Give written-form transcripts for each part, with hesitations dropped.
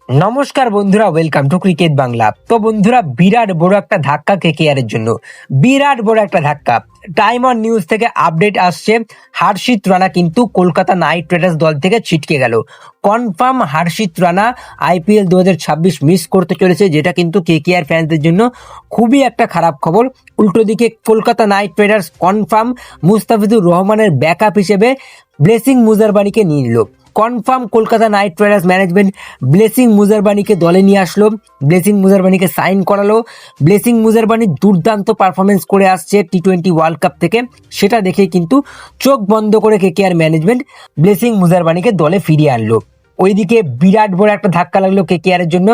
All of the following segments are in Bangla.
নমস্কার বন্ধুরা, ওয়েলকাম টু ক্রিকেট বাংলা। তো বন্ধুরা, বিরাট বড় একটা ধাক্কা কেকেআর এর জন্য, বিরাট বড় একটা ধাক্কা। টাইম অন নিউজ থেকে আপডেট আসছে, হর্ষিত রানা কিন্তু কলকাতা নাইট রাইডার্স দল থেকে ছিটকে গেল। কনফার্ম হর্ষিত রানা আইপিএল 2026 মিস করতে চলেছে, যেটা কিন্তু কেকেআর ফ্যান্সদের জন্য খুবই একটা খারাপ খবর। উল্টো দিকে Kolkata Knight Riders confirm Mustafizur রহমানের ব্যাকআপ হিসেবে ব্লেসিং মুজারবানিকে নিয়ে নিল। Confirm Kolkata Knight Riders management Blessing মুজারবানিকে দলে নিয়ে আসলো, ব্লেসিং মুজারবানিকে সাইন করালো। ব্লেসিং মুজারবানি দুর্দান্ত পারফরমেন্স করে আসছে টি20 ওয়ার্ল্ড কাপ থেকে, সেটা দেখে কিন্তু চোখ বন্ধ করে কেকেআর ম্যানেজমেন্ট ব্লেসিং মুজারবানিকে দলে ফিরিয়ে আনলো। ওইদিকে বিরাট বড় একটা ধাক্কা লাগলো কেকেআর এর জন্য।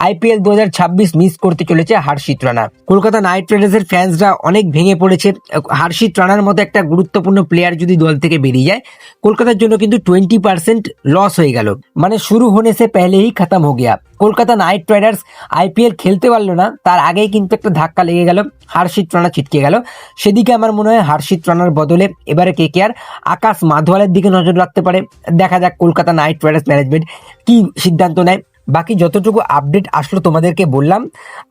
আইপিএল 2026 মিস করতে চলেছে হর্ষিত রানা। কলকাতা নাইট রাইডার্সের ফ্যান্সরা অনেক ভেঙে পড়েছে। হর্ষিত রানার মতো একটা গুরুত্বপূর্ণ প্লেয়ার যদি দল থেকে বেরিয়ে যায়, কলকাতার জন্য কিন্তু 20% লস হয়ে গেল। মানে শুরু হোনে সে পেহলেই খতম হো গিয়া। কলকাতা নাইট রাইডার্স আইপিএল খেলতে পারলো না, তার আগেই কিন্তু একটা ধাক্কা লেগে গেল, হর্ষিত রানা ছিটকে গেল। সেদিকে আমার মনে হয় হর্ষিত রানার বদলে এবারে কেকেআর আকাশ মাধওয়ালের দিকে নজর রাখতে পারে। দেখা যাক কলকাতা নাইট রাইডার্স ম্যানেজমেন্ট কি সিদ্ধান্ত নেয়। বাকি যতটুকু আপডেট আসলো তোমাদেরকে বললাম।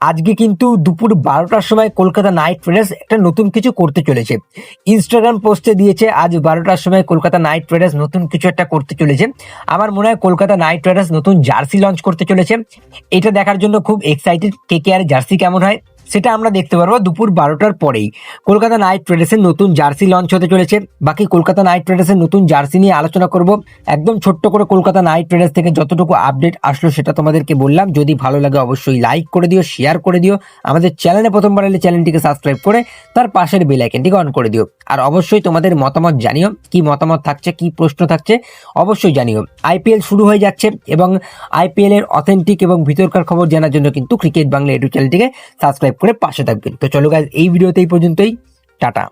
আজকে কিন্তু দুপুর 12টার সময় কলকাতা নাইট রাইডার্স একটা নতুন কিছু করতে চলেছে। ইনস্টাগ্রাম পোস্টে দিয়েছে আজ 12টার সময় কলকাতা নাইট রাইডার্স নতুন কিছু একটা করতে চলেছে। আমার মনে হয় কলকাতা নাইট রাইডার্স নতুন জার্সি লঞ্চ করতে চলেছে। এটা দেখার জন্য খুব এক্সাইটেড। কেকেআর জার্সি কেমন হয় সেটা আমরা দেখতে পারবো দুপুর 12টার পরেই। কলকাতা নাইট রাইডার্সের নতুন জার্সি লঞ্চ হতে চলেছে। বাকি কলকাতা নাইট রাইডার্সের নতুন জার্সি নিয়ে আলোচনা করব। একদম ছোট্ট করে কলকাতা নাইট রাইডার্স থেকে যতটুকু আপডেট আসলো সেটা তোমাদেরকে বললাম। যদি ভালো লাগে অবশ্যই লাইক করে দিও, শেয়ার করে দিও। আমাদের চ্যানেলে প্রথমবার এলে চ্যানেলটিকে সাবস্ক্রাইব করে তার পাশের বেল আইকনটিকে অন করে দিও। আর অবশ্যই তোমাদের মতামত জানিও, কি মতামত থাকছে, কি প্রশ্ন থাকছে অবশ্যই জানিও। আইপিএল শুরু হয়ে যাচ্ছে এবং আইপিএল এর অথেন্টিক এবং ভিতরকার খবর জানার জন্য কিন্তু ক্রিকেট বাংলা ইউটিউব চ্যানেলটিকে সাবস্ক্রাইব করে পাশে থাকবেন। তো চলো গাইস, এই ভিডিওতে এই পর্যন্তই। টাটা।